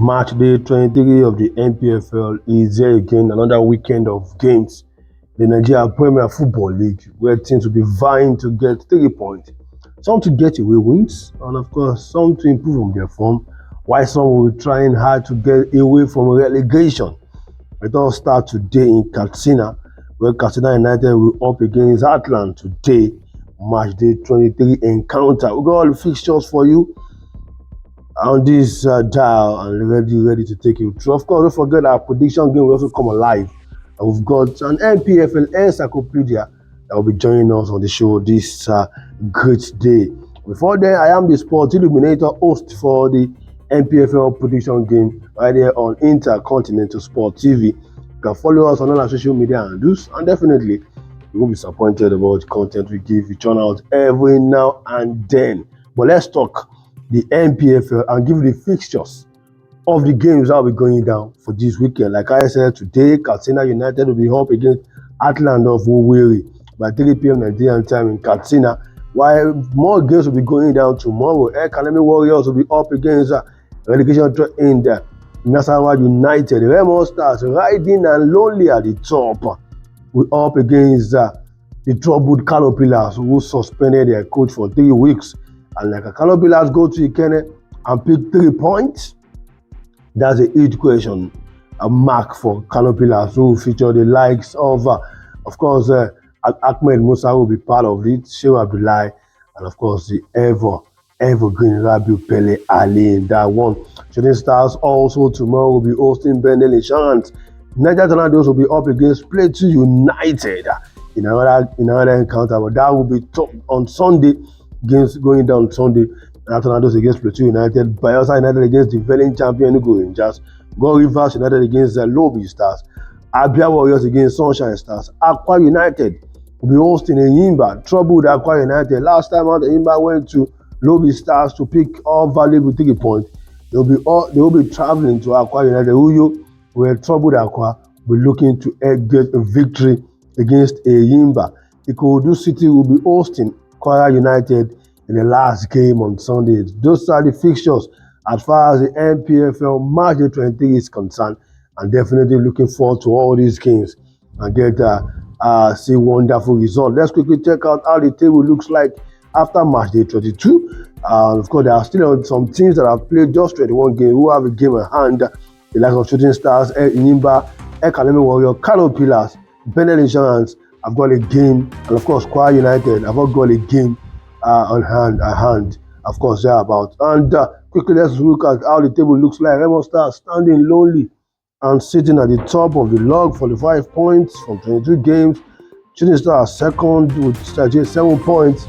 Match day 23 of the NPFL is here again, another weekend of games. The Nigeria Premier Football League, where teams will be vying to get 3 points, some to get away wins, and of course, some to improve on their form, while some will be trying hard to get away from relegation. It all starts today in Katsina, where Katsina United will up against Atlant today. Match day 23 encounter. We got all the fixtures for you on this dial and ready to take you through. Of course, don't forget our prediction game will also come alive. And we've got an NPFL encyclopedia that will be joining us on the show this great day. Before then, I am the Sports Illuminator host for the NPFL prediction game right here on Intercontinental Sport TV. You can follow us on all our social media handles, and definitely you won't be disappointed about the content we give you churn out every now and then. But let's talk the NPFL and give you the fixtures of the games that will be going down for this weekend. Like I said, today Katsina United will be up against Atlant of Owerri by 3 p.m. Nigerian time in Katsina, while more games will be going down tomorrow. Academy Warriors will be up against relegation threat in the Nasarawa United. Remo Stars riding and lonely at the top. We're up against the troubled Caterpillars, who suspended their coach for 3 weeks. And like a Caterpillars go to Ikene and pick 3 points, that's a huge question, a mark for Caterpillars, who feature the likes of course, Ahmed Musa will be part of it, Shehu Abdullahi, and of course the evergreen Rabiu Pele Ali in that one. Shooting Stars also tomorrow will be hosting Bendel Insurance. Niger Tornadoes will be up against Plateau United in another encounter, but that will be top on Sunday. Games going down Sunday. Tornadoes against Plateau United, Bayelsa United against the defending champion Enugu Rangers, Go Rivers United against the Lobby Stars, Abia Warriors against Sunshine Stars, Akwa United will be hosting Enyimba, troubled Akwa United. Last time out, Enyimba went to Lobby Stars to pick all valuable 3 points. They will be traveling to Akwa United, who were troubled Akwa, will be looking to get a victory against Enyimba. Ikorodu City will be hosting Kwara United in the last game on Sunday. Those are the fixtures as far as the NPFL Match day 23 is concerned, and definitely looking forward to all these games and get see wonderful results. Let's quickly check out how the table looks like after Match day 22. Of course, there are still some teams that have played just 21 games who have a game at hand. The likes of Shooting Stars, Enyimba, Academy Warriors, Caterpillars, Bendel Insurance. I've got a game, and of course, Kwara United. I've got a game on hand, of course, thereabout. And quickly, let's look at how the table looks like. Remo Stars standing lonely and sitting at the top of the log, 45 points from 22 games. Shooting Stars second with 37 points,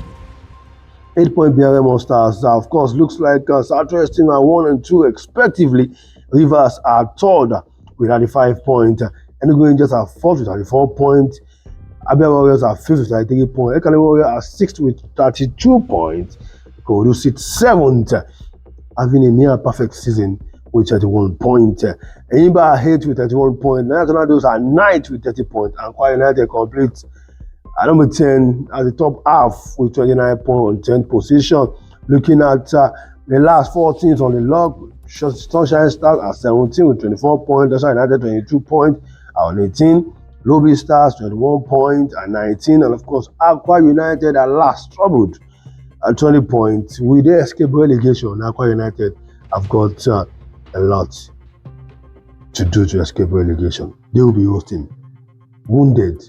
8 points behind Remo Stars. Of course, looks like Southwest team are 1 and 2 respectively. Rivers are third with 35 points. Enugu Rangers are fourth with 34 points. Abia Warriors are 5th with 33 points. Academy Warriors are 6th with 32 points. Ikorodu sits 7th, having a near perfect season with 31 points. Enyimba are 8th with 31 points. Niger Tornadoes are 9th with 30 points. And Kwara United completes at number 10 at the top half with 29 points on 10th position. Looking at the last 4 teams on the log, Sunshine Stars are 17 with 24 points. That's United 22 points on 18. Lobby Stars 21 points and 19, and of course Akwa United are last troubled at 20 points. With their escape relegation, Akwa United have got a lot to do to escape relegation. They will be hosting Wounded.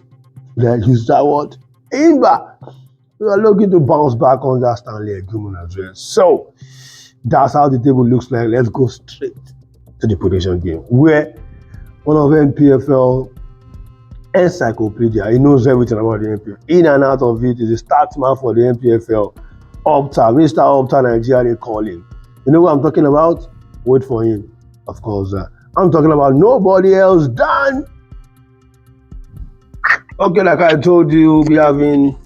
Let's use that word. Enyimba, we are looking to bounce back on that Stanley agreement as well. So that's how the table looks like. Let's go straight to the prediction game, where one of NPFL encyclopedia, he knows everything about the NPFL. In and out of it is the stats man for the NPFL, Opta, Mr. Opta Nigeria, they call him. You know what I'm talking about? Wait for him. Of course, I'm talking about nobody else than. Okay, like I told you, we'll be having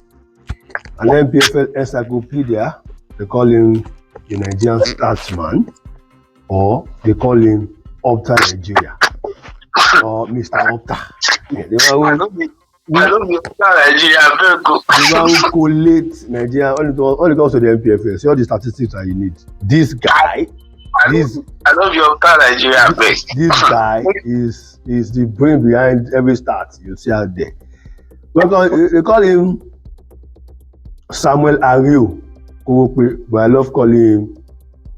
an NPFL encyclopedia. They call him the Nigerian Statsman, or they call him Opta Nigeria, or Mr. Opta. Yeah, I don't know Nigeria very good. The one who collate Nigeria, all it comes to the NPFL. See all the statistics that you need. This guy I love your car, Nigeria, please. This guy is the brain behind every start you see out there. They call him Samuel Ario Kowope, but I love calling him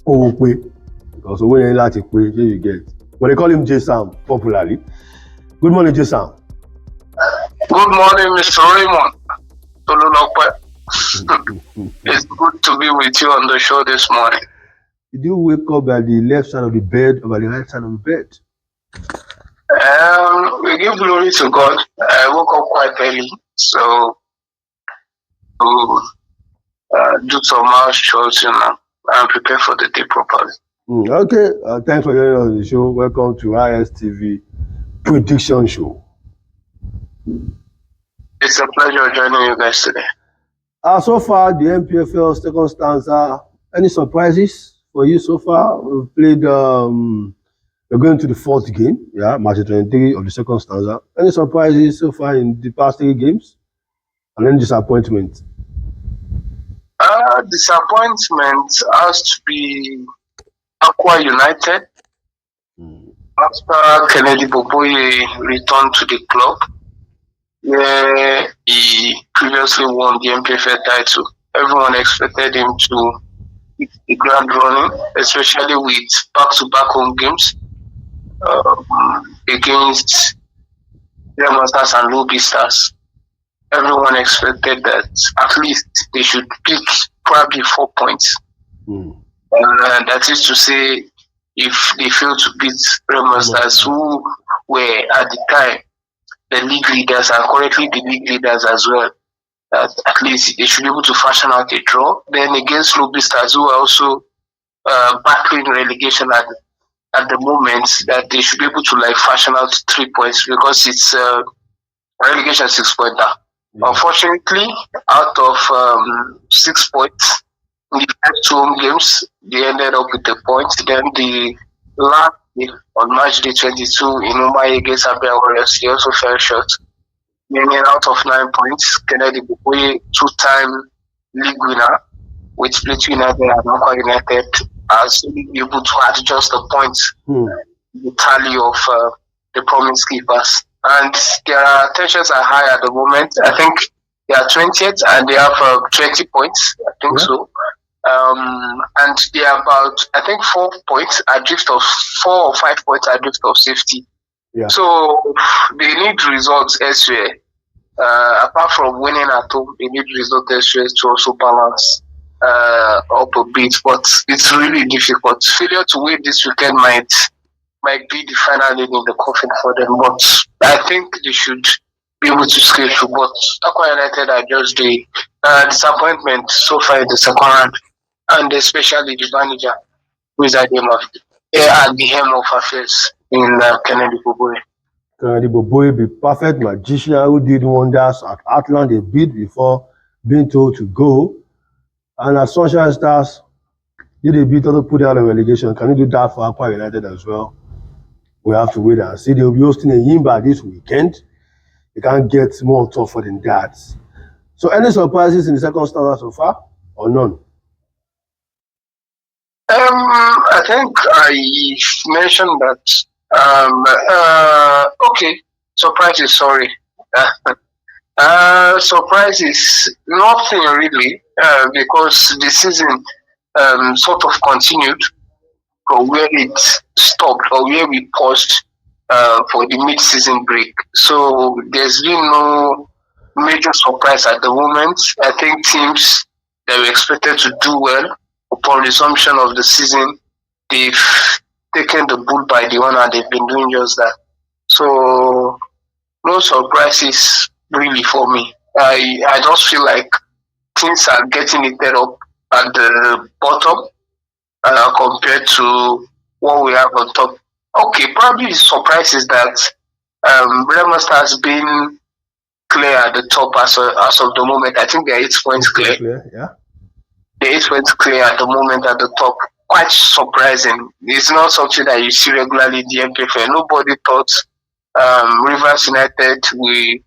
Kowope because when you like to play, you get. But they call him J-Sam popularly. Good morning, J-Sam. Good morning, Mr. Raymond. It's good to be with you on the show this morning. Did you wake up by the left side of the bed or by the right side of the bed? We give glory to God. I woke up quite early, so do some house chores, and prepare for the day properly. Okay, thanks for joining us on the show. Welcome to ISTV Prediction Show. It's a pleasure joining you guys today. So far, the NPFL second stanza. Any surprises for you so far? We've played. We're going to the fourth game. Yeah, match 23 of the second stanza. Any surprises so far in the past 3 games? And any disappointment? Disappointment has to be Aqua United. After Kennedy Boboye returned to the club, where he previously won the NPFL title, everyone expected him to hit the ground running, especially with back-to-back home games against Lemon Stars and Lobby Stars. Everyone expected that at least they should pick probably 4 points. That is to say, if they fail to beat Lemon Stars, who were at the time the league leaders and currently the league leaders as well, that at least they should be able to fashion out a draw. Then against Lobby Stars, who are also battling relegation at the moment, that they should be able to fashion out 3 points because it's relegation 6-pointer. Unfortunately, out of 6 points in the first 2 home games, they ended up with a point. Then the last day on Matchday 22 in Mumbai against Abia Warriors, they also fell short. Meaning out of 9 points, Kennedy Boboye, 2-time league winner with Plateau United and Aqua United, has been able to adjust the points, the tally of the promised keepers. And their tensions are high at the moment. I think they are 20th and they have 20 points. I think so. And they are about, I think, 4 points adrift of 4 or 5 points adrift of safety. Yeah. So they need results elsewhere. Apart from winning at home, they need results elsewhere to also balance up a bit. But it's really difficult. Failure to win this weekend might be the final nail in the coffin for them. But I think they should be able to scale through. But Aqua United are just the disappointment so far in the second round, and especially the manager, who is at the helm of affairs in Kennedy Boboye. Kennedy Boboye, the perfect magician who did wonders at Atlant a bit before being told to go. And at Sunshine Stars, did a bit to put out a relegation. Can you do that for Aqua United as well? We have to wait and see. They'll be hosting a Yimba this weekend. They can't get more tougher than that. So any surprises in the second stanza so far or none? I think I mentioned that. Okay, surprises. Sorry. Surprises, nothing really, because the season sort of continued from where it stopped or where we paused for the mid-season break. So there's been no major surprise at the moment. I think teams that were expected to do well upon resumption of the season, they've taken the bull by the horn and they've been doing just that. So no surprises really for me. I just feel like things are getting heated up at the bottom compared to what we have on top. Okay, probably the surprise is that Bremen has been clear at the top as of the moment. I think they're 8 points clear. Yeah. They're 8 points clear at the moment at the top. Quite surprising. It's not something that you see regularly in the NPFL. Nobody thought Rivers United will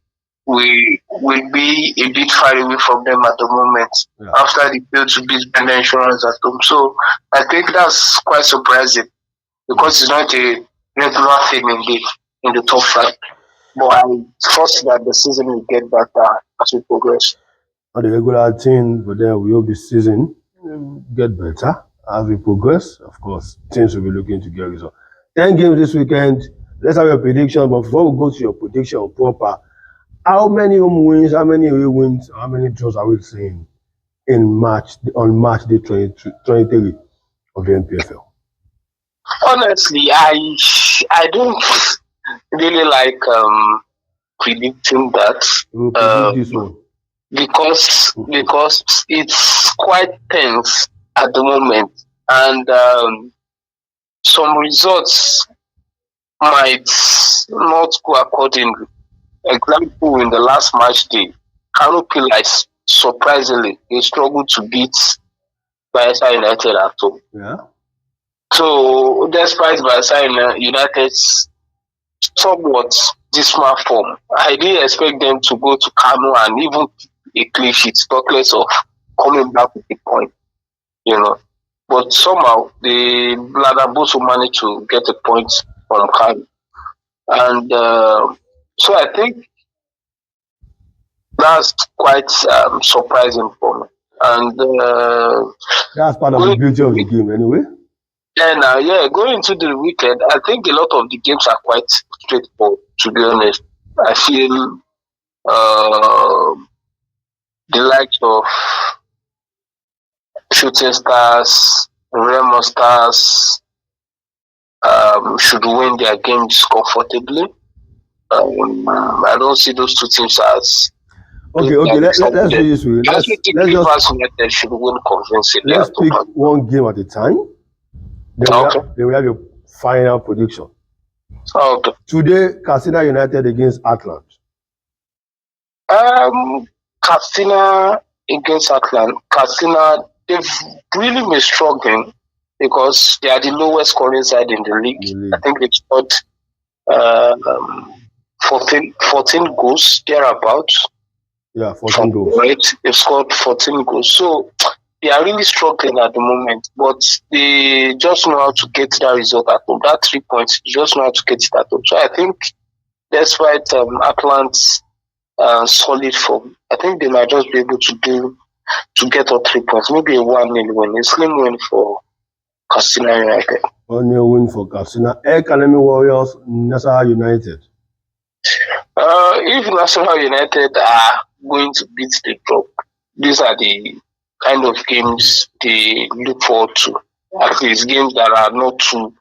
we will be a bit far away from them at the moment after they failed to beat Bender Insurance at home. So I think that's quite surprising because it's not a regular thing in the top five. But I trust that the season will get better as we progress. Not the regular thing, but then we hope the season get better as we progress. Of course, teams will be looking to get results. 10 games this weekend. Let's have your prediction. But before we go to your prediction proper, how many home wins, how many away wins, how many draws are we seeing on Match Day 23 of the NPFL? Honestly, I don't really like predicting that. We'll predict this one. Because it's quite tense at the moment, and some results might not go accordingly. Example, in the last match day, Kano Pillars, surprisingly, they struggled to beat Bayelsa United at home. Yeah. So, despite Bayelsa United's somewhat dismal form, I didn't expect them to go to Kano and even a clean sheet, talk less of coming back with a point, But somehow the Bladaboso managed to get a point from Kano. And so I think that's quite surprising for me. And that's part of the beauty of the game anyway. And going into the weekend, I think a lot of the games are quite straightforward, to be honest. I feel the likes of Shooting Stars, Remo Stars should win their games comfortably. I don't see those two teams as okay. Let's do this way. Let's just United should win convincingly. Let's pick one game at a time. Then we have your final prediction. Okay. Today, Katsina United against Atlant. Katsina against Atlant. Katsina, they've really been struggling because they are the lowest scoring side in the league. I think they've scored 14 goals thereabouts. Yeah, 14 goals. Right, they've scored 14 goals. So they are really struggling at the moment, but they just know how to get that result at home. That 3 points, they just know how to get it at home. So I think despite Atlant's solid form, I think they might just be able to get all 3 points. Maybe a 1-0 win, a slim win for Katsina United. 1-0 win for Katsina. Academy Warriors, Nassau United. If Nassau United are going to beat the club, these are the kind of games they look forward to. At least games that are not too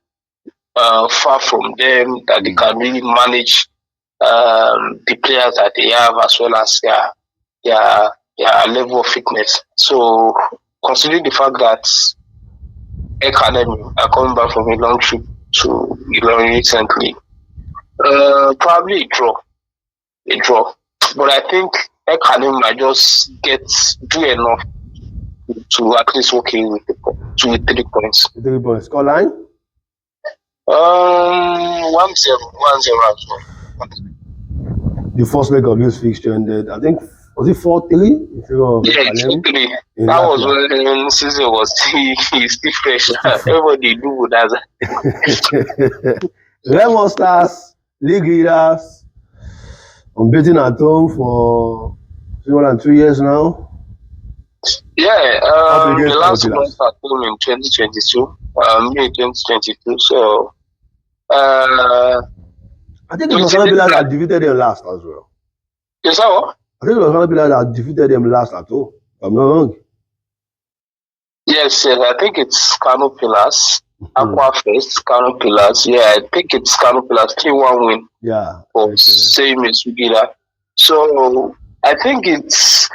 far from them, that they can really manage the players that they have as well as their level of fitness. So, considering the fact that Academy are coming back from a long trip to Ilorin recently, probably a draw. But I think Academy might just do enough to at least with 3 points. 3 points. Scoreline? 1-0 as well. The first leg of this fixture ended, I think, was it 4-3? Yeah, 4-3. That was when season was still fresh. Everybody knew that. Remo Stars, league leaders, unbeaten at home for more than 2 years now. Yeah, the last month at home in 2022, May 2022. So, I think it was Ghana Pillars that defeated them last as well. Is that what? I think it was Ghana Pillars that defeated them last at home, if I'm not wrong. Yes, I think it's Kano Pillars. Aqua First, Kano Pillars. Yeah, I think it's Kano Pillars 3-1 win. Yeah. For same as Sugida. So I think it's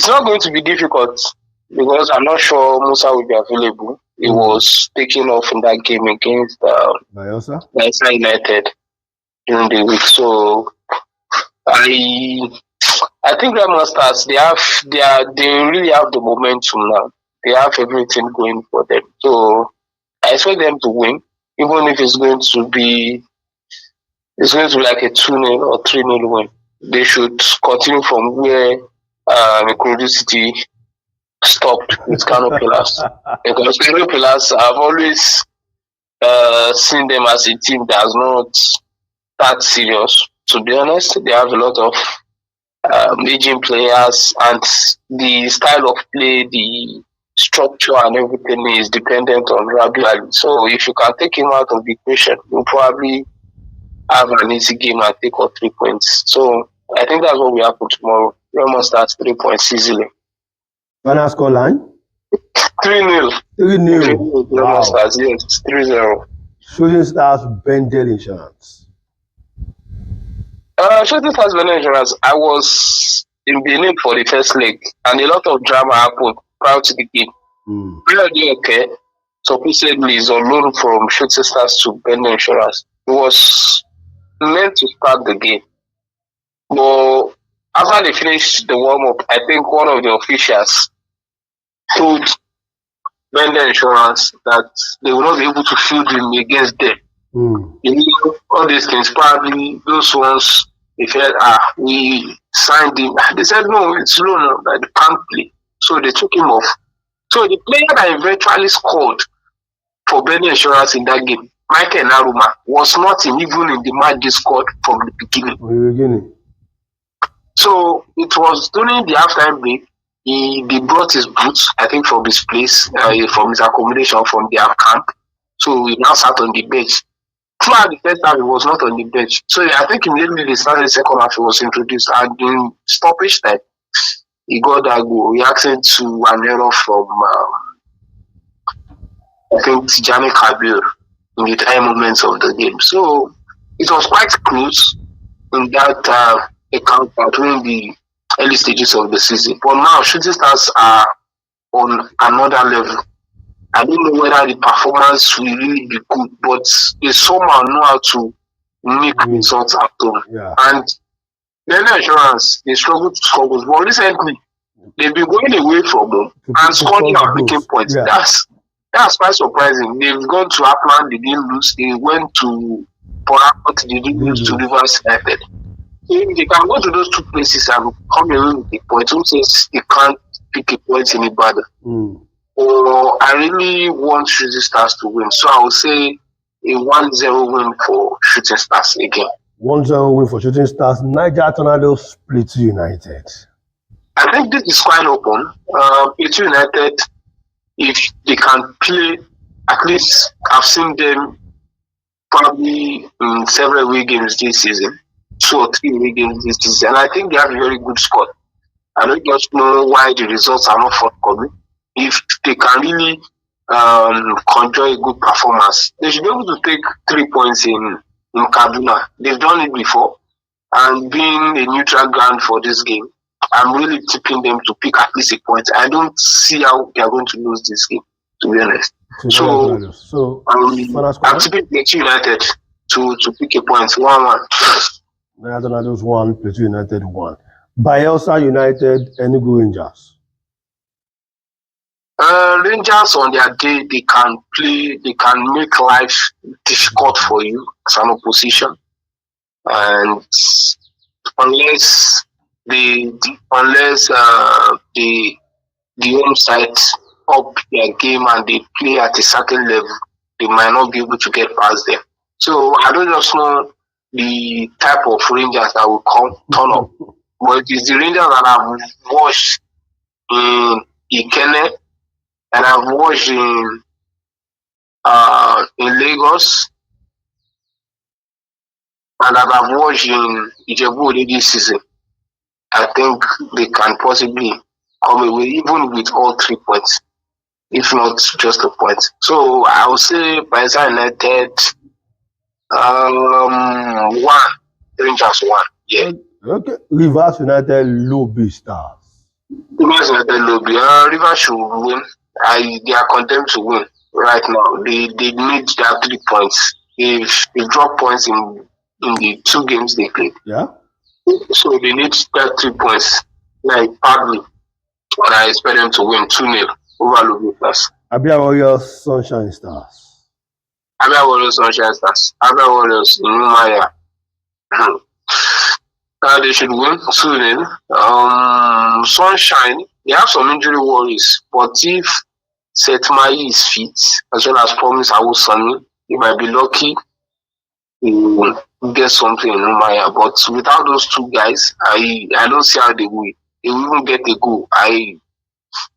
not going to be difficult because I'm not sure Musa will be available. He was taken off in that game against Bayelsa United during the week. So I think Remo Stars they really have the momentum now. They have everything going for them. So I expect them to win, even if it's going to be like a 2-0 or 3-0 win. they should continue from where Ikorodu City stopped with Kano Pillars. Because Kano Pillars, I've always seen them as a team that's not that serious. To be honest, they have a lot of aging players, and the style of play, the structure, and everything is dependent on Rabiu Ali. So if you can take him out of the equation, you'll probably have an easy game and take out 3 points. So I think that's what will happen tomorrow. Remo starts 3 points easily. Final score line? 3-0. 3-0. Wow. Stars, yes, 3-0. Shooting Stars Bendel Insurance. Shooting Stars Bendel Insurance, I was in Benin for the first leg, and a lot of drama happened prior to the game. Okay, supposedly is on loan from Shooting Stars to Bendel Insurance. It was meant to start the game, but after they finished the warm-up, I think one of the officials told Bendel Insurance that they will not be able to field him against them. You know, all these things, probably those ones, they felt, we signed him. They said, no, it's loan, that they can't play. So they took him off. So the player that eventually scored for Bendel Insurance in that game, Michael Naruma, was not even in the match they scored from the beginning. So it was during the halftime break, they brought his boots, I think, from his place, from his accommodation, from their camp. So he now sat on the bench. Throughout the first half, he was not on the bench. So I think immediately they started the second half, he was introduced. And in stoppage time, he got that goal, reacting to an error from, I think, Tijani Kabir in the time moments of the game. So it was quite close in that account during the early stages of the season. But now, Shooting Stars are on another level. I don't know whether the performance will really be good, but they somehow know how to make results at home. Yeah. And Bendel Insurance, they struggle to score goals. But recently, they've been going away from them and scoring and making points. Yeah. That's quite surprising. They've gone to Upland, they didn't lose. They went to Port Harcourt, they didn't lose to Rivers United. If they can go to those two places and come away with a point, who says they can't pick a point in Ibadan? Or I really want Shooting Stars to win. So I would say a 1-0 win for Shooting Stars again. 1-0 win for Shooting Stars. Niger Tornadoes Plateau United. I think this is quite open. Plateau United, if they can play, at least I've seen them probably in several away games this season, 2 or 3 away games this season, and I think they have a very good squad. I don't just know why the results are not forthcoming. If they can really conjure a good performance, they should be able to take 3 points in Kaduna. They've done it before, and being a neutral ground for this game, I'm really tipping them to pick at least a point. I don't see how they are going to lose this game, to be honest. So I'm tipping Plateau United to pick a point, 1-1. Niger Tornadoes 1, Plateau United 1. Bayelsa United, Enugu Rangers. Rangers on their day, they can play, they can make life difficult for you as an opposition, and unless the home side up their game and they play at a certain level, they might not be able to get past them. So I don't just know the type of Rangers that will turn up, but it is the Rangers that I've watched in Ikene, and I've watched in Lagos, and I've watched in Ijebu this season. I think they can possibly come away even with all 3 points, if not just a point. So I would say Bayelsa United 1, Rangers 1. Yeah. Okay. Rivers United Lobby Stars. Rivers United Lobby. Rivers should win. They are condemned to win right now. They need their 3 points. They dropped points in the 2 games they played. Yeah. So they need that 3 points, like badly. And I expect them to win 2-0 over Lobby Stars. Abia Warriors Sunshine Stars. Abia Warriors Sunshine Stars. Abia Warriors in Umaya. They should win 2-0. Sunshine, they have some injury worries, but if Seth Mai is fit, as well as Promise Awosani, they might be lucky to get something in Umaya. But without those two guys, I don't see how they will. They will even get a goal. I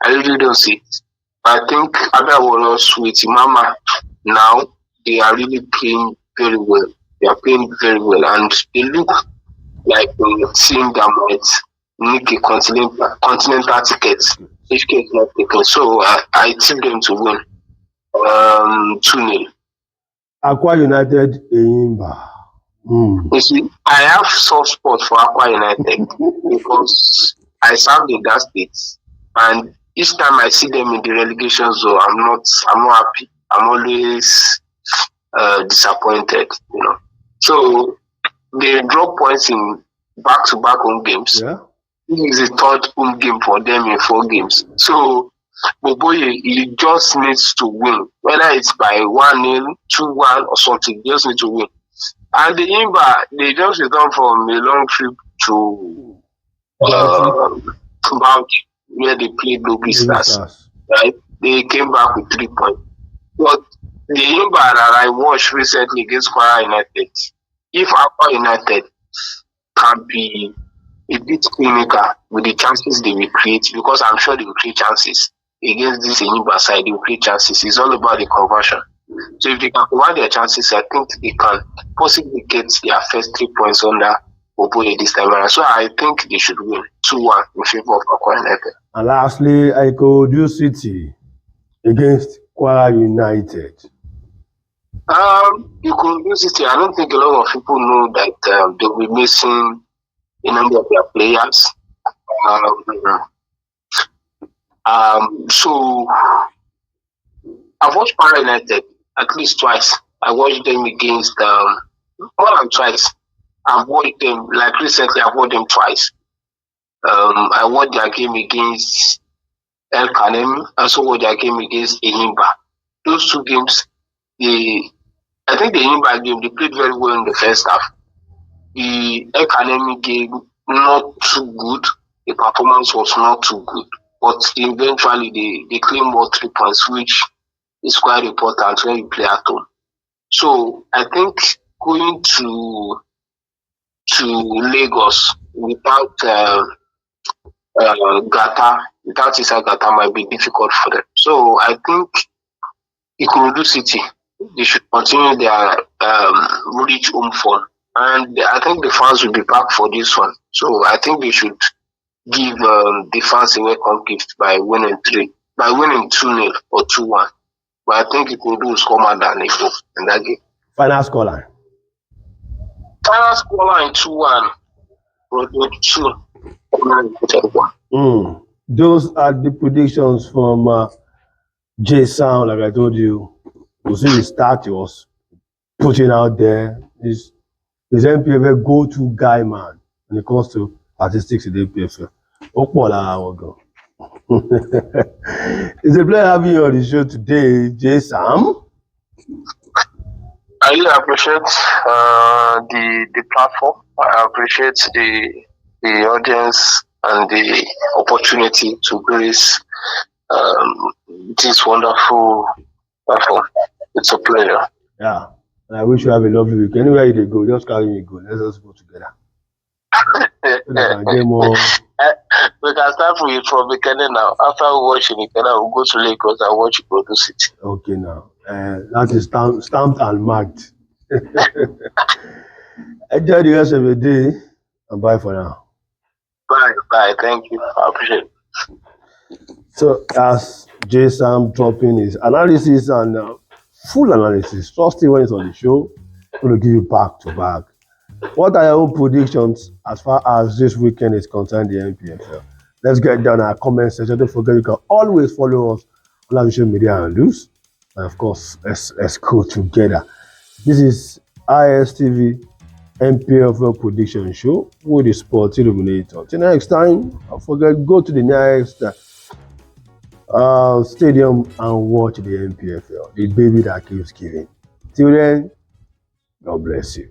really don't see it. But I think other warriors with Imama now, they are really playing very well. They are playing very well, and they look like a team that might make a continental ticket if case not taken. So I tip them to win 2-0. Aqua United Eyimba. You see, I have soft spot for Aqua United because I served in that state, and each time I see them in the relegation zone, I'm not happy. I'm always disappointed, you know. So they drop points in back-to-back home games. Yeah. This is the third home game for them in 4 games. So Boboye, he just needs to win, whether it's by 1-0, 2-1 or something. He just needs to win. And the Imba, they just returned from a long trip to Bauchi, where they played Lobi Stars. Right? They came back with 3 points. But the Imba that I watched recently against Kwara United, if Aqua United can be a bit clinical with the chances they will create, because I'm sure they will create chances against this Imba side, they will create chances. It's all about the conversion. So if they can convert their chances, I think they can possibly get their first 3 points under Oboye this time around. So I think they should win 2-1 in favor of Aqua United. And lastly, Ikorodu City against Kwara United. Ikorodu City, I don't think a lot of people know that they'll be missing a number of their players. So I've watched Kwara United at least twice. I watched them against more than twice. I've watched them, like recently, I've watched them twice. I watched their game against El Kanem. I also watched their game against Eyimba. Those 2 games, I think the Eyimba game, they played very well in the first half. The El Kanem game, not too good. The performance was not too good. But eventually, they claimed more 3 points, which is quite important when you play at home. So I think going to Lagos without Gata, without Isa Gata might be difficult for them. So I think Ikorodu City, they should continue their rich home form. And I think the fans will be back for this one. So I think they should give the fans a welcome gift by winning 2-0 or 2-1. But I think Ikorodu will score more than a goal in that game. Final scoreline. Final scoreline 2-1. Those are the predictions from J Sound. Like I told you, we'll see the start he was putting out there. His NPFL go-to guy, man, when it comes to statistics in the NPFL. It's a pleasure having you on the show today, J Sam. I really appreciate the platform. I appreciate the audience and the opportunity to grace this wonderful platform. It's a pleasure. Yeah, and I wish you have a lovely week. Anywhere you go, just carry me go. Let's just go together. We can start from Ikene now. After we watch Ikene, we'll go to Lagos and watch Ikorodu City. Okay, now. That is stamped and marked. Enjoy the rest of the day and bye for now. Bye. Thank you. I appreciate it. So, as J Sam dropping his analysis and full analysis, trust me when it's on the show, I'm going to give you back to back. What are your own predictions as far as this weekend is concerned, the NPFL? Let's get down our comment section. Don't forget, you can always follow us on our social media handles. And of course, let's go together. This is ISTV NPFL prediction show with the sports illuminator. Till next time, don't forget, go to the nearest stadium and watch the NPFL, the baby that keeps giving. Till then, God bless you.